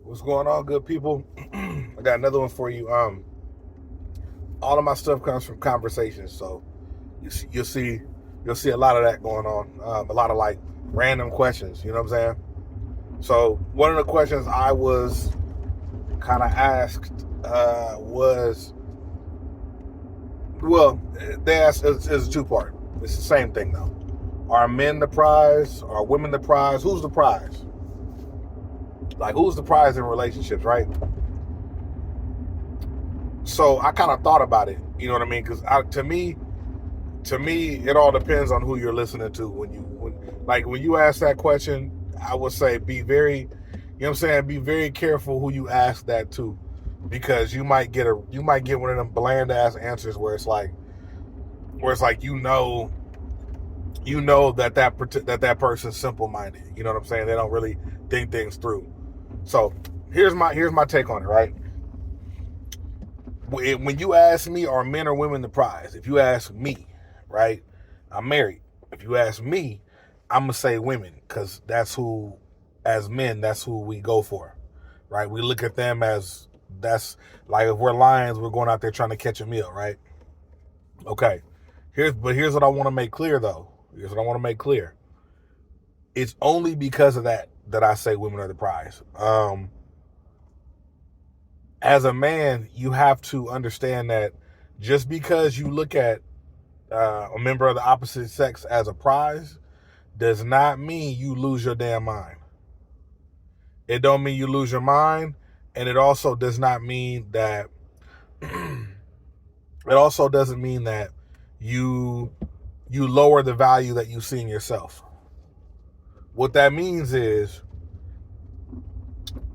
What's going on, good people? I got another one for you. All of my stuff comes from conversations, so you'll see a lot of that going on. A lot of like random questions. You know what I'm saying? So one of the questions I was kind of asked was, well, they asked it's a two part. It's the same thing though. Are men the prize? Are women the prize? Who's the prize? Like, who's the prize in relationships, right? So I kind of thought about it. You know what I mean? Because to me, it all depends on who you're listening to. When you ask that question, I would say be very, you know what I'm saying? Be very careful who you ask that to, because you might get one of them bland ass answers where it's like that person's simple minded. You know what I'm saying? They don't really think things through. So here's my take on it, right? When you ask me, are men or women the prize? If you ask me, right, I'm married. If you ask me, I'm gonna say women, because as men, that's who we go for, right? We look at them as, that's like, if we're lions, we're going out there trying to catch a meal, right? Okay. Here's what I want to make clear, though. Here's what I want to make clear. It's only because of that I say women are the prize. As a man, you have to understand that just because you look at a member of the opposite sex as a prize does not mean you lose your damn mind. It don't mean you lose your mind, and it also does not mean that it also doesn't mean that you lower the value that you see in yourself. What that means is,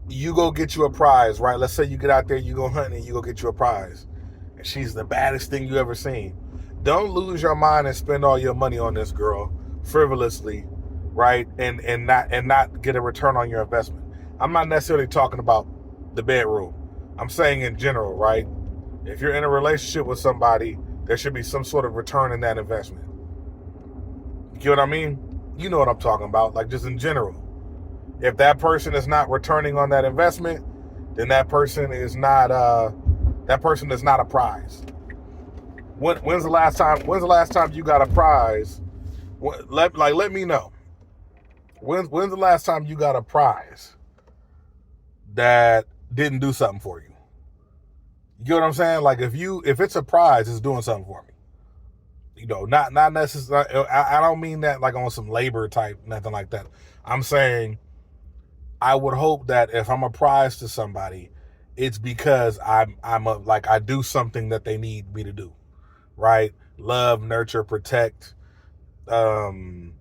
you go get you a prize, right? Let's say you get out there, you go hunting, and you go get you a prize, and she's the baddest thing you ever seen. Don't lose your mind and spend all your money on this girl frivolously, right? And not get a return on your investment. I'm not necessarily talking about the bedroom. I'm saying in general, right? If you're in a relationship with somebody, there should be some sort of return in that investment. You get what I mean? You know what I'm talking about, like just in general. If that person is not returning on that investment, then that person is not a prize. When's the last time you got a prize? Let me know. When's the last time you got a prize that didn't do something for you? You get what I'm saying? Like, if it's a prize, it's doing something for me. You know, not necessarily. I don't mean that like on some labor type, nothing like that. I'm saying, I would hope that if I'm a prize to somebody, it's because I do something that they need me to do, right? Love, nurture, protect, lead,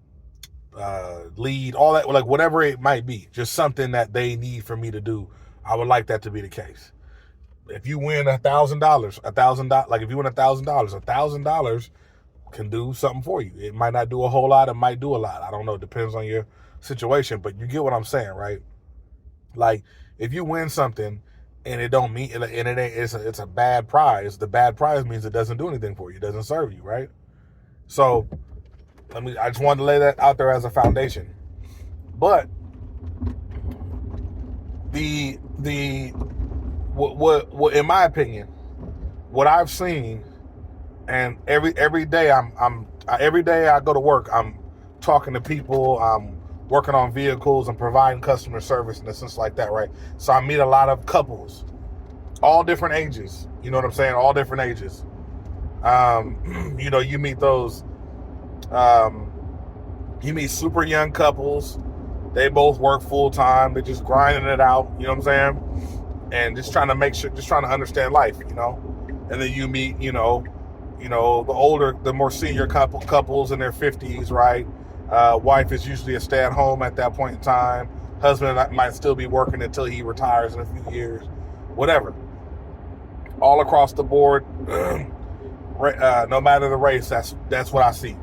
all that, like whatever it might be, just something that they need for me to do. I would like that to be the case. If you win $1,000, like if you win $1,000 can do something for you. It might not do a whole lot, it might do a lot. I don't know. It depends on your situation, but you get what I'm saying, right? Like, if you win something and it don't mean, and it's a bad prize, the bad prize means it doesn't do anything for you. It doesn't serve you, right? So I just wanted to lay that out there as a foundation. But what in my opinion, what I've seen, and every day every day I go to work, I'm talking to people, I'm working on vehicles and providing customer service and things like that, right? So I meet a lot of couples, all different ages. You know what I'm saying? All different ages. You meet those, you meet super young couples. They both work full time. They're just grinding it out. You know what I'm saying? And just trying to understand life. And then you meet, the more senior couples in their 50s, right? Wife is usually a stay-at-home at that point in time. Husband might still be working until he retires in a few years. Whatever. All across the board, no matter the race, that's what I see.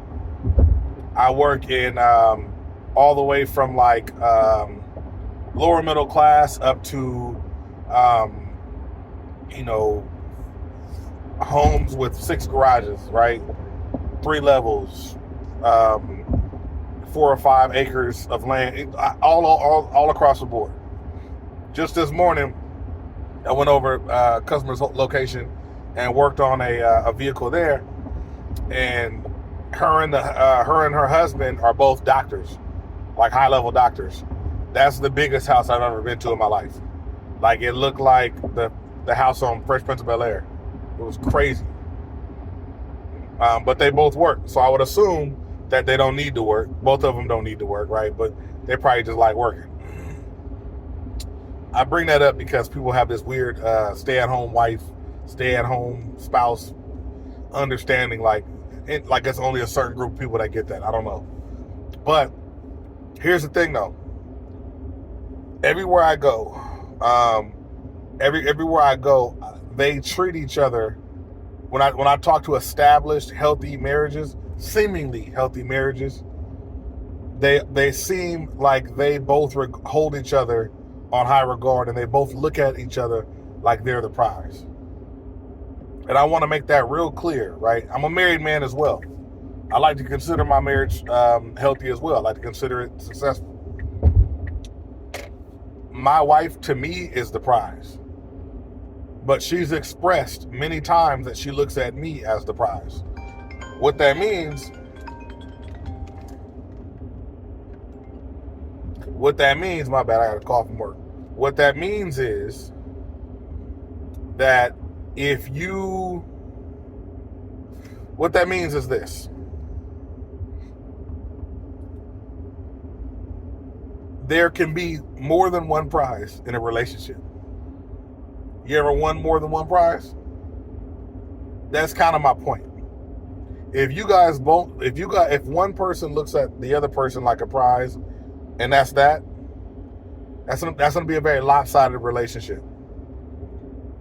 I work in all the way from like lower middle class up to homes with 6 garages, right? 3 levels, 4 or 5 acres of land, all across the board. Just this morning, I went over a customer's location and worked on a vehicle there, and her and her husband are both doctors, like high-level doctors. That's the biggest house I've ever been to in my life. Like, it looked like the house on Fresh Prince of Bel-Air. It was crazy. But they both work, so I would assume that they don't need to work. Both of them don't need to work, right? But they probably just like working. I bring that up because people have this weird stay-at-home wife, stay-at-home spouse understanding, like it's only a certain group of people that get that. I don't know. But here's the thing, though. Everywhere I go, everywhere I go, they treat each other. When I talk to established, healthy marriages, seemingly healthy marriages, they seem like they both hold each other on high regard, and they both look at each other like they're the prize. And I want to make that real clear, right? I'm a married man as well. I like to consider my marriage healthy as well. I like to consider it successful. My wife, to me, is the prize. But she's expressed many times that she looks at me as the prize. What that means, my bad, I got a call from work. What that means is that what that means is this. There can be more than one prize in a relationship. You ever won more than one prize? That's kind of my point. If one person looks at the other person like a prize, and that's going to be a very lopsided relationship.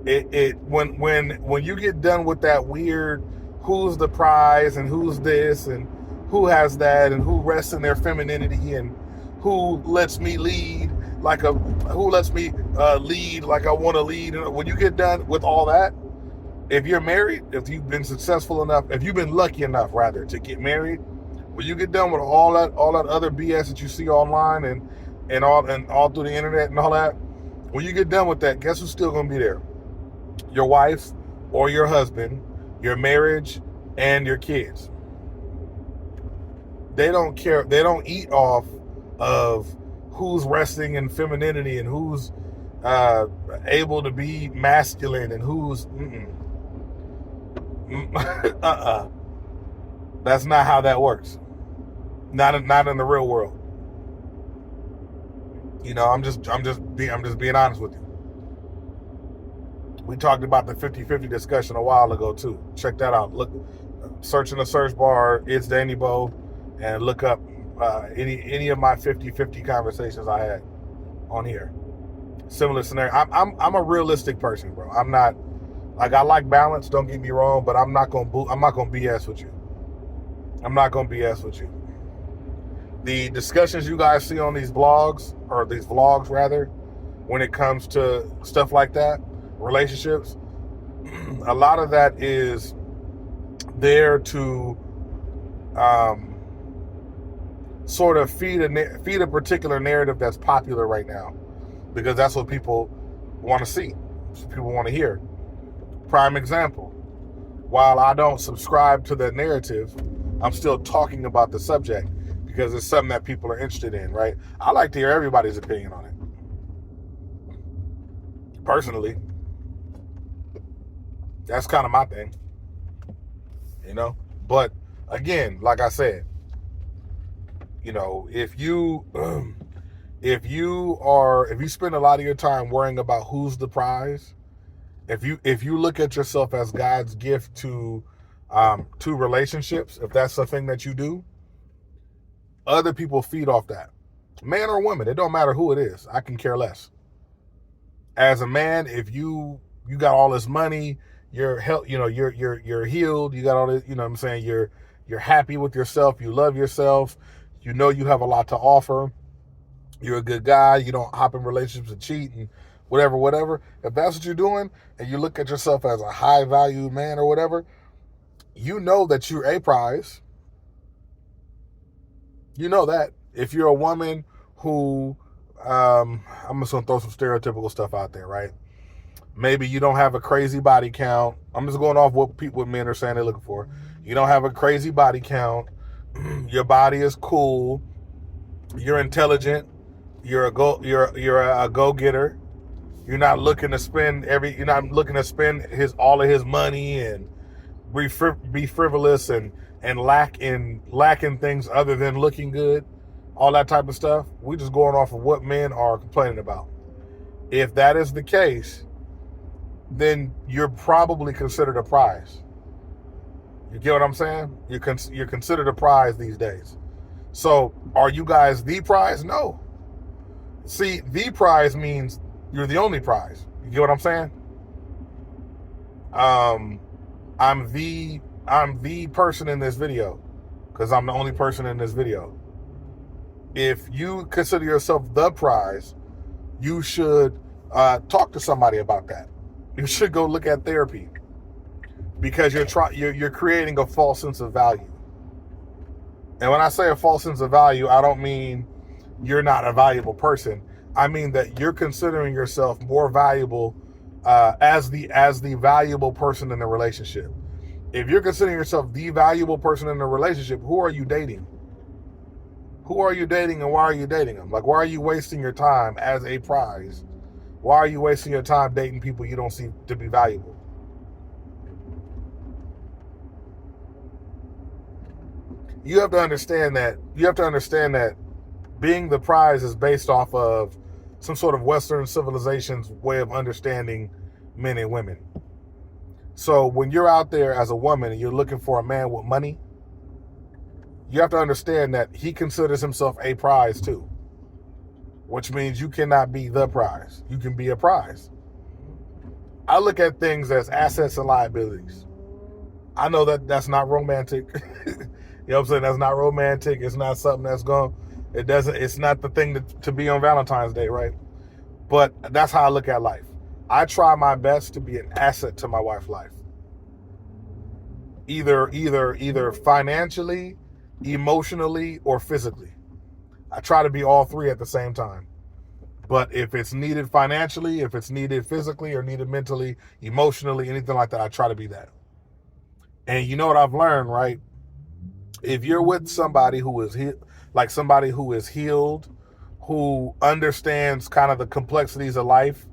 When you get done with that weird who's the prize and who's this and who has that and who rests in their femininity and who lets me lead like I want to lead, and when you get done with all that, if you're married, if you've been successful enough, if you've been lucky enough rather to get married, when you get done with all that other BS that you see online and all through the internet and all that, when you get done with that, guess who's still going to be there? Your wife or your husband, your marriage, and your kids. They don't care. They don't eat off of who's resting in femininity and who's able to be masculine and who's That's not how that works. Not in the real world. You know, I'm just being honest with you. We talked about the 50-50 discussion a while ago too. Check that out. Look, search in the search bar, it's Danny Bo, and look up any of my 50-50 conversations I had on here. Similar scenario. I'm a realistic person, bro. I'm not like, I like balance. Don't get me wrong, but I'm not gonna BS with you. I'm not gonna BS with you. The discussions you guys see on these blogs, or these vlogs rather, when it comes to stuff like that, relationships, a lot of that is there to sort of feed a particular narrative that's popular right now, because that's what people want to see, people want to hear. Prime example, while I don't subscribe to the narrative, I'm still talking about the subject because it's something that people are interested in, right? I like to hear everybody's opinion on it. Personally, that's kind of my thing, you know? But again, like I said, you know, if you spend a lot of your time worrying about who's the prize, if you look at yourself as God's gift to relationships, if that's the thing that you do, other people feed off that. Man or woman, it don't matter who it is. I can care less. As a man, if you got all this money, you're healed, you got all this, you know what I'm saying, you're happy with yourself, you love yourself, you know you have a lot to offer, you're a good guy, you don't hop in relationships and cheat and whatever. If that's what you're doing, and you look at yourself as a high value man or whatever, you know that you're a prize. You know that. If you're a woman who I'm just gonna throw some stereotypical stuff out there, right? Maybe you don't have a crazy body count. I'm just going off what men are saying they're looking for. You don't have a crazy body count. Your body is cool. You're intelligent. You're a go-getter. You're not looking to spend all of his money and be frivolous and lack in things other than looking good, all that type of stuff. We just going off of what men are complaining about. If that is the case, then you're probably considered a prize. You get what I'm saying? You're considered a prize these days. So are you guys the prize? No. See, the prize means you're the only prize. You get what I'm saying? I'm the person in this video because I'm the only person in this video. If you consider yourself the prize, you should talk to somebody about that. You should go look at therapy because you're creating a false sense of value. And when I say a false sense of value, I don't mean you're not a valuable person. I mean that you're considering yourself more valuable as the valuable person in the relationship. If you're considering yourself the valuable person in the relationship, who are you dating? Who are you dating and why are you dating them? Like, why are you wasting your time as a prize? Why are you wasting your time dating people you don't see to be valuable? You have to understand that being the prize is based off of some sort of Western civilization's way of understanding men and women. So when you're out there as a woman and you're looking for a man with money, you have to understand that he considers himself a prize too, which means you cannot be the prize. You can be a prize. I look at things as assets and liabilities. I know that that's not romantic. You know what I'm saying? That's not romantic. It's not something it's not the thing to be on Valentine's Day, right? But that's how I look at life. I try my best to be an asset to my wife's life. Either financially, emotionally, or physically. I try to be all three at the same time. But if it's needed financially, if it's needed physically, or needed mentally, emotionally, anything like that, I try to be that. And you know what I've learned, right? If you're with somebody who is healed, who understands kind of the complexities of life,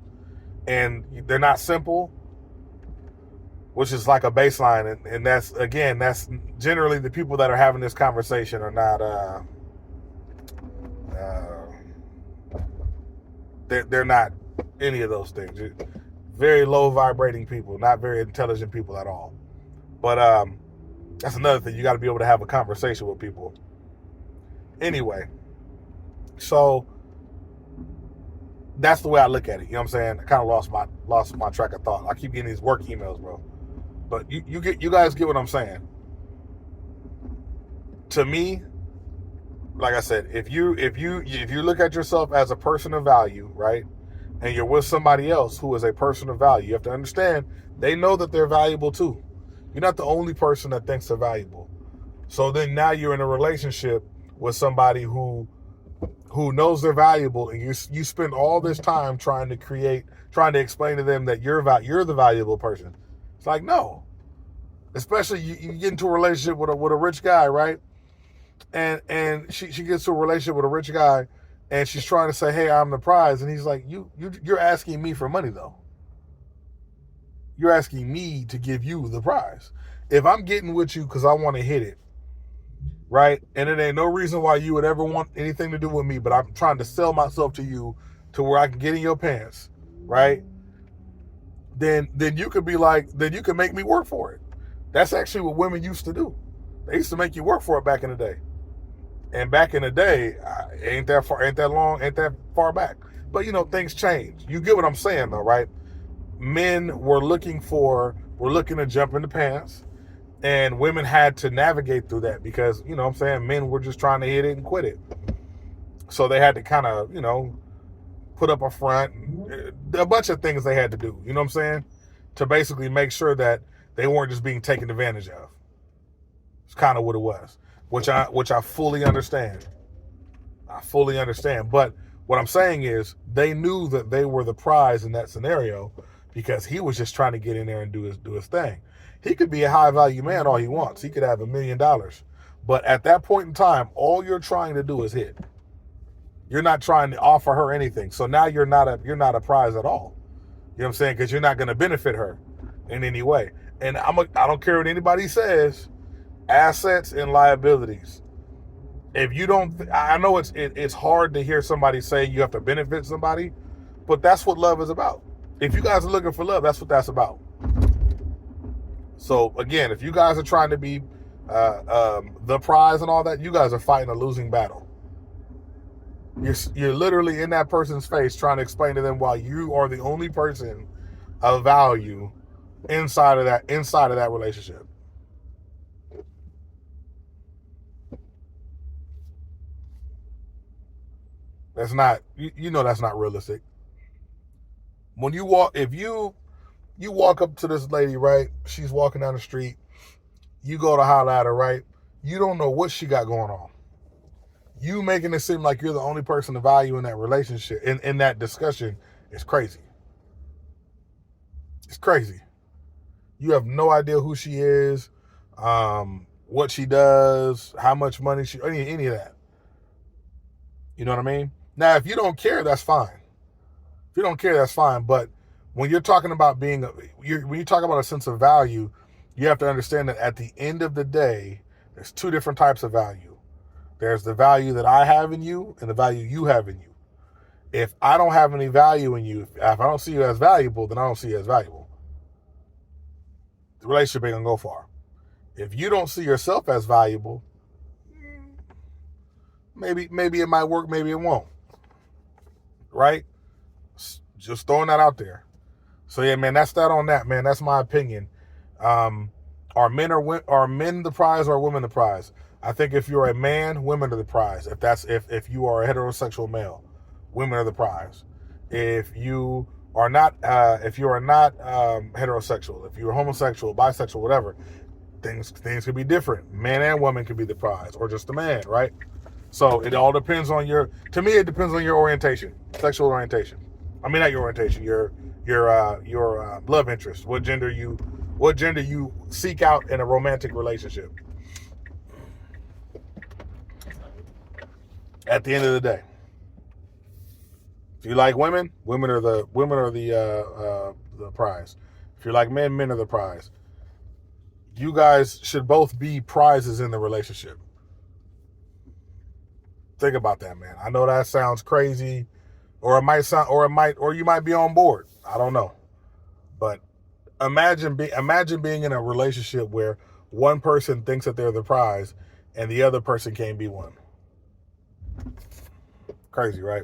and they're not simple, which is like a baseline, and that's generally the people that are having this conversation are not they're not any of those things. Very low vibrating people, not very intelligent people at all. But that's another thing. You got to be able to have a conversation with people. Anyway, so that's the way I look at it. You know what I'm saying? I kind of lost my track of thought. I keep getting these work emails, bro. But you guys get what I'm saying. To me, like I said, if you look at yourself as a person of value, right, and you're with somebody else who is a person of value, you have to understand they know that they're valuable too. You're not the only person that thinks they're valuable. So then now you're in a relationship with somebody who knows they're valuable, and you spend all this time trying to explain to them that you're the valuable person. It's like, no. Especially you get into a relationship with a rich guy, right? And she gets to a relationship with a rich guy, and she's trying to say, hey, I'm the prize. And he's like, you're asking me for money, though. You're asking me to give you the prize. If I'm getting with you because I want to hit it, right? And it ain't no reason why you would ever want anything to do with me, but I'm trying to sell myself to you to where I can get in your pants, right? Then you could be like, then you can make me work for it. That's actually what women used to do. They used to make you work for it back in the day. And back in the day, ain't that far back. But things change. You get what I'm saying though, right? Men were looking to jump in the pants, and women had to navigate through that because, what I'm saying, men were just trying to hit it and quit it. So they had to kind of, put up a front, a bunch of things they had to do, you know what I'm saying? To basically make sure that they weren't just being taken advantage of. It's kind of what it was, which I fully understand. I fully understand. But What I'm saying is they knew that they were the prize in that scenario because he was just trying to get in there and do his thing. He could be a high value man all he wants. He could have $1 million. But at that point in time, all you're trying to do is hit. You're not trying to offer her anything. So now you're not a prize at all. You know what I'm saying? Because you're not going to benefit her in any way. And I don't care what anybody says, assets and liabilities. If you don't, I know it's hard to hear somebody say you have to benefit somebody, but that's what love is about. If you guys are looking for love, that's what that's about. So again, if you guys are trying to be the prize and all that, you guys are fighting a losing battle. You're literally in that person's face trying to explain to them why you are the only person of value inside of that relationship. That's not, you know, that's not realistic. When you walk, if you walk up to this lady, right? She's walking down the street. You go to holler at her, right? You don't know what she got going on. You making it seem like you're the only person of value in that relationship, in that discussion, is crazy. It's crazy. You have no idea who she is, what she does, how much money any of that. You know what I mean? Now, if you don't care, that's fine. If you don't care, that's fine. But when you're talking about when you talk about a sense of value, you have to understand that at the end of the day, there's two different types of value. There's the value that I have in you and the value you have in you. If I don't have any value in you, if I don't see you as valuable, then I don't see you as valuable. The relationship ain't gonna go far. If you don't see yourself as valuable, maybe it might work, maybe it won't. Right? Just throwing that out there. So yeah, man, that's that on that, man. That's my opinion. Are men the prize or are women the prize? I think if you're a man, women are the prize. If you are a heterosexual male, women are the prize. If you are not heterosexual, if you're homosexual, bisexual, whatever, things could be different. Man and woman could be the prize, or just a man, right? So it all depends on to me, it depends on your orientation, sexual orientation. I mean, not your orientation, your love interest, what gender you seek out in a romantic relationship. At the end of the day, if you like women are the prize. If you like men are the prize. You guys should both be prizes in the relationship. Think about that, man. I know that sounds crazy, or you might be on board. I don't know, but imagine being in a relationship where one person thinks that they're the prize and the other person can't be one. Crazy, right?